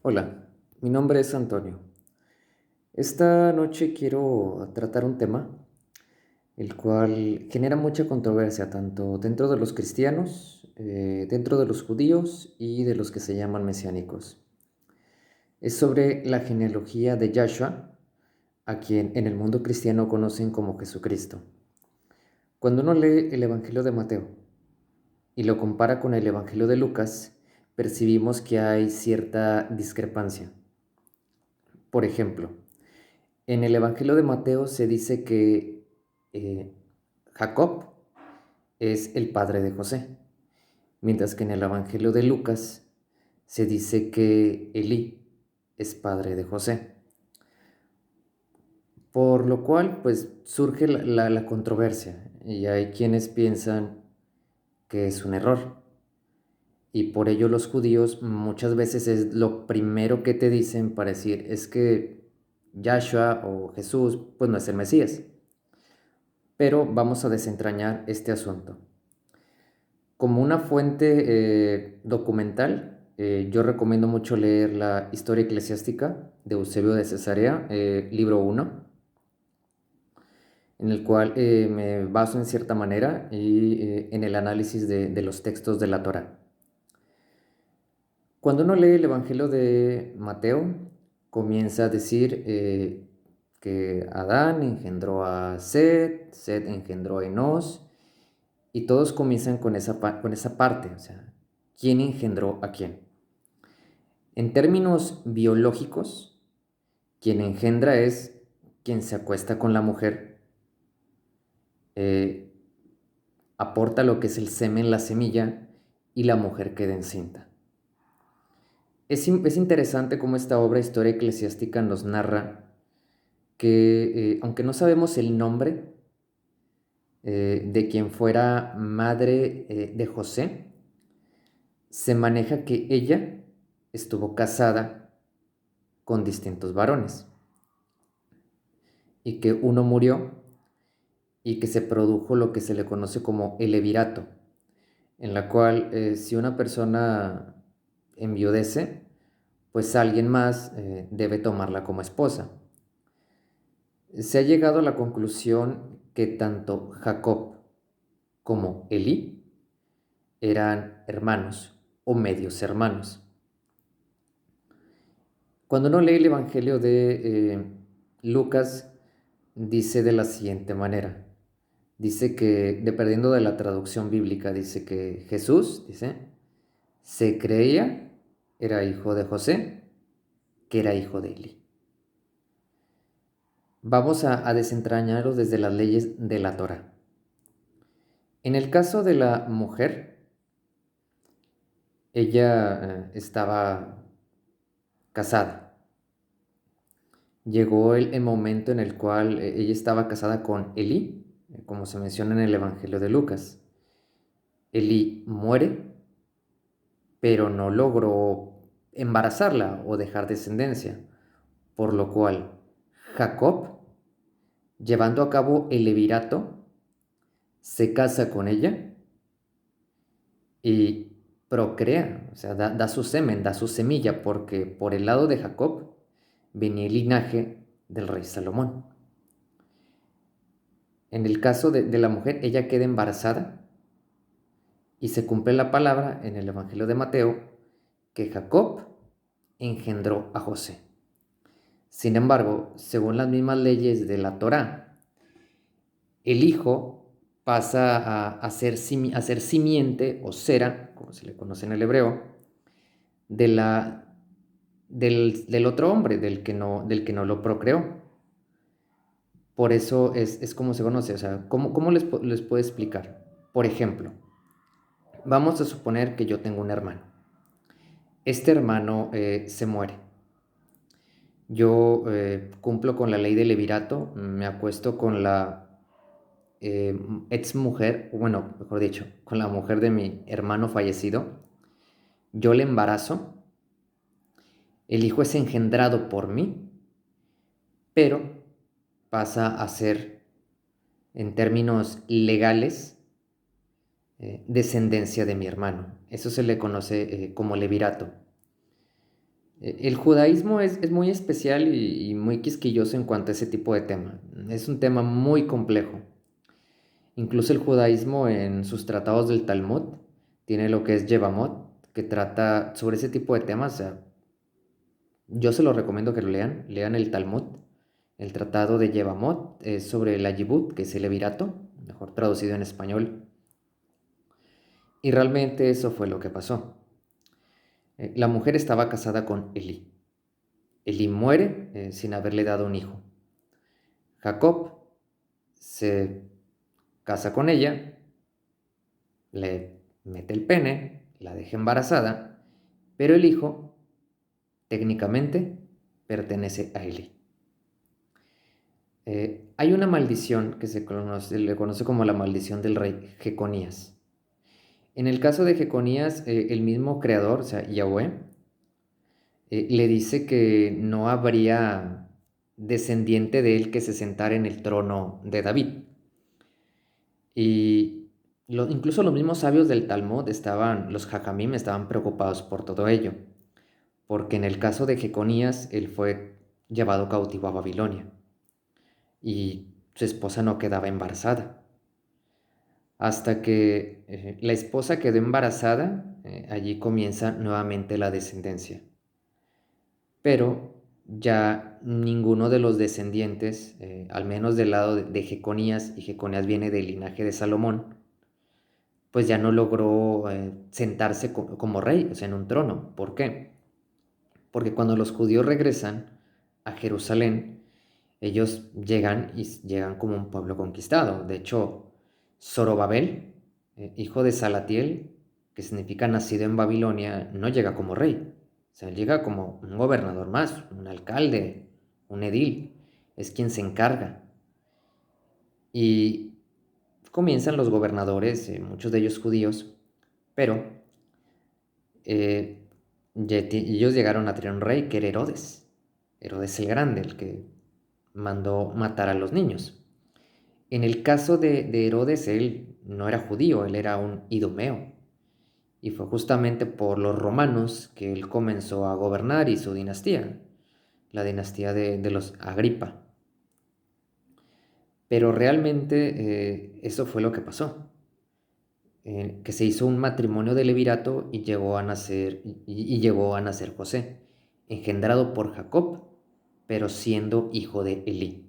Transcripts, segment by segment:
Hola, mi nombre es Antonio. Esta noche quiero tratar un tema el cual genera mucha controversia tanto dentro de los cristianos, dentro de los judíos y de los que se llaman mesiánicos. Es sobre la genealogía de Yahshua, a quien en el mundo cristiano conocen como Jesucristo. Cuando uno lee el Evangelio de Mateo y lo compara con el Evangelio de Lucas, percibimos que hay cierta discrepancia. Por ejemplo, en el Evangelio de Mateo se dice que eh, Jacob es el padre de José, mientras que en el Evangelio de Lucas se dice que Elí es padre de José. Por lo cual, pues surge la controversia y hay quienes piensan que es un error. Y por ello los judíos muchas veces es lo primero que te dicen para decir es que Yahshua o Jesús pues no es el Mesías. Pero vamos a desentrañar este asunto. Como una fuente documental, yo recomiendo mucho leer la Historia Eclesiástica de Eusebio de Cesarea, libro uno, en el cual me baso en cierta manera y en el análisis de los textos de la Torá. Cuando uno lee el Evangelio de Mateo, comienza a decir que Adán engendró a Set, Set engendró a Enos, y todos comienzan con esa parte, o sea, ¿quién engendró a quién? En términos biológicos, quien engendra es quien se acuesta con la mujer, eh, aporta lo que es el semen, la semilla, y la mujer queda encinta. Es interesante cómo esta obra Historia Eclesiástica nos narra que, aunque no sabemos el nombre de quien fuera madre de José, se maneja que ella estuvo casada con distintos varones y que uno murió y que se produjo lo que se le conoce como el levirato, en la cual si una persona enviudece, pues alguien más debe tomarla como esposa. Se ha llegado a la conclusión que tanto Jacob como Elí eran hermanos o medios hermanos. Cuando uno lee el Evangelio de Lucas, dice de la siguiente manera. Dice que, dependiendo de la traducción bíblica, dice que Jesús, dice, se creía, era hijo de José, que era hijo de Eli. Vamos a desentrañarlo desde las leyes de la Torá. En el caso de la mujer, ella estaba casada. Llegó el momento en el cual ella estaba casada con Elí, como se menciona en el Evangelio de Lucas. Elí muere, pero no logró embarazarla o dejar descendencia, por lo cual Jacob, llevando a cabo el levirato, se casa con ella y procrea, o sea, da su semen, da su semilla, porque por el lado de Jacob venía el linaje del rey Salomón. En el caso de la mujer, ella queda embarazada y se cumple la palabra en el Evangelio de Mateo que Jacob engendró a José. Sin embargo, según las mismas leyes de la Torá, el hijo pasa a ser simiente o cera, como se le conoce en el hebreo, de del otro hombre, del que no lo procreó. Por eso es como se conoce. O sea, ¿cómo les puedo explicar? Por ejemplo, vamos a suponer que yo tengo un hermano. Este hermano se muere. Yo cumplo con la ley del levirato, me acuesto con la ex mujer, bueno, mejor dicho, con la mujer de mi hermano fallecido. Yo le embarazo, el hijo es engendrado por mí, pero pasa a ser, en términos legales, descendencia de mi hermano. Eso se le conoce como levirato. El judaísmo es muy especial y muy quisquilloso en cuanto a ese tipo de tema. Es un tema muy complejo. Incluso el judaísmo en sus tratados del Talmud tiene lo que es Yevamot, que trata sobre ese tipo de temas. O sea, yo se lo recomiendo que lo lean. Lean el Talmud. El tratado de Yevamot es sobre el Ayibut, que es el levirato, mejor traducido en español. Y realmente eso fue lo que pasó. La mujer estaba casada con Elí. Elí muere sin haberle dado un hijo. Jacob se casa con ella, le mete el pene, la deja embarazada, pero el hijo técnicamente pertenece a Elí. Hay una maldición que le conoce como la maldición del rey Jeconías. En el caso de Jeconías, el mismo creador, o sea, Yahweh, le dice que no habría descendiente de él que se sentara en el trono de David. Y incluso los mismos sabios del Talmud los Jajamim estaban preocupados por todo ello, porque en el caso de Jeconías, él fue llevado cautivo a Babilonia y su esposa no quedaba embarazada. Hasta que la esposa quedó embarazada, allí comienza nuevamente la descendencia. Pero ya ninguno de los descendientes, al menos del lado de Jeconías, y Jeconías viene del linaje de Salomón, pues ya no logró sentarse como rey, o sea, en un trono. ¿Por qué? Porque cuando los judíos regresan a Jerusalén, ellos llegan y llegan como un pueblo conquistado. De hecho, Zorobabel, hijo de Salatiel, que significa nacido en Babilonia, no llega como rey. O sea, él llega como un gobernador más, un alcalde, un edil. Es quien se encarga. Y comienzan los gobernadores, muchos de ellos judíos, pero eh, ellos llegaron a tener un rey que era Herodes. Herodes el Grande, el que mandó matar a los niños. En el caso de Herodes, él no era judío, él era un idumeo. Y fue justamente por los romanos que él comenzó a gobernar y su dinastía, la dinastía de los Agripa. Pero realmente eso fue lo que pasó, que se hizo un matrimonio de levirato y llegó a nacer José, engendrado por Jacob, pero siendo hijo de Elí.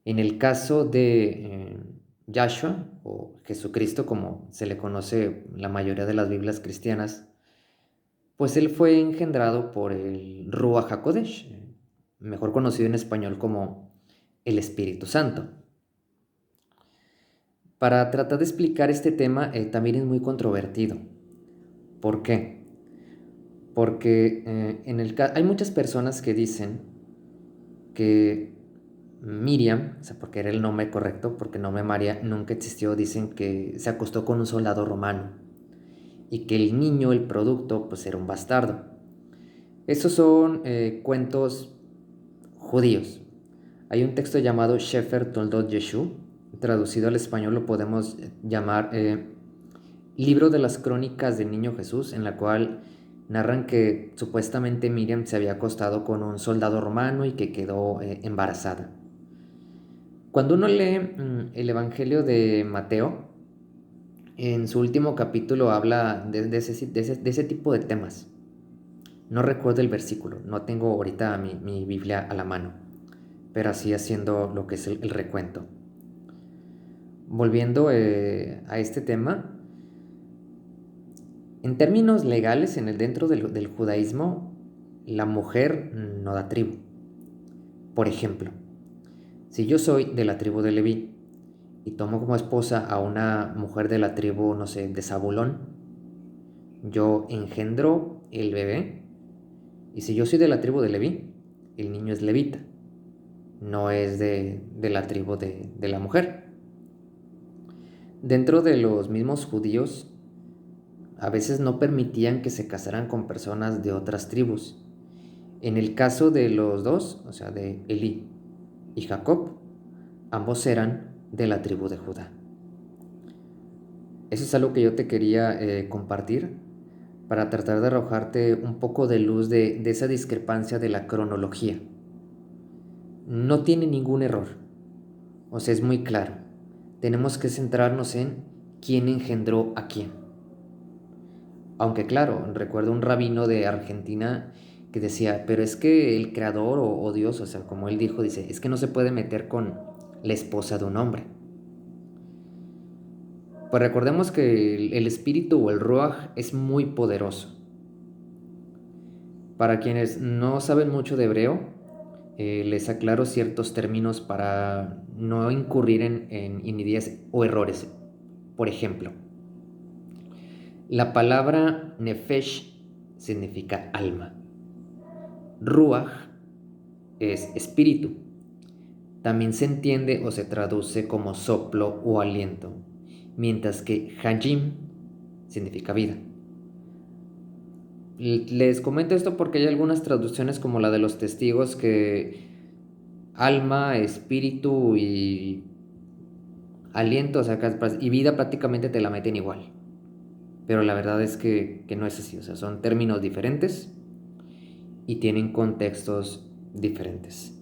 En el caso de Yahshua o Jesucristo, como se le conoce en la mayoría de las Biblias cristianas, pues él fue engendrado por el Ruach HaKodesh, mejor conocido en español como el Espíritu Santo. Para tratar de explicar este tema también es muy controvertido. ¿Por qué? Porque hay muchas personas que dicen que Miriam, o sea, porque era el nombre correcto, porque el nombre María nunca existió, dicen que se acostó con un soldado romano y que el niño, el producto, pues era un bastardo. Esos son cuentos judíos. Hay un texto llamado Shefer Toldot Yeshu, traducido al español lo podemos llamar Libro de las Crónicas del Niño Jesús, en la cual narran que supuestamente Miriam se había acostado con un soldado romano y que quedó embarazada. Cuando uno lee el Evangelio de Mateo, en su último capítulo habla de ese tipo de temas. No recuerdo el versículo, no tengo ahorita mi Biblia a la mano, pero así haciendo lo que es el recuento. Volviendo a este tema, en términos legales, dentro del judaísmo, la mujer no da tribu. Por ejemplo, si yo soy de la tribu de Leví y tomo como esposa a una mujer de la tribu, no sé, de Zabulón, yo engendro el bebé, y si yo soy de la tribu de Leví, el niño es levita, no es de la tribu de la mujer. Dentro de los mismos judíos, a veces no permitían que se casaran con personas de otras tribus. En el caso de los dos, o sea, de Elí y Jacob, ambos eran de la tribu de Judá. Eso es algo que yo te quería compartir para tratar de arrojarte un poco de luz de esa discrepancia de la cronología. No tiene ningún error, o sea, es muy claro. Tenemos que centrarnos en quién engendró a quién. Aunque claro, recuerdo un rabino de Argentina que decía, pero es que el creador o Dios, o sea, como él dijo, dice, es que no se puede meter con la esposa de un hombre. Pues recordemos que el espíritu o el ruaj es muy poderoso. Para quienes no saben mucho de hebreo, les aclaro ciertos términos para no incurrir en inidías o errores. Por ejemplo, la palabra nefesh significa alma. Ruach es espíritu. También se entiende o se traduce como soplo o aliento, mientras que Hajim significa vida. Les comento esto porque hay algunas traducciones como la de los testigos que alma, espíritu y aliento, o sea, y vida prácticamente te la meten igual. Pero la verdad es que no es así, o sea, son términos diferentes y tienen contextos diferentes.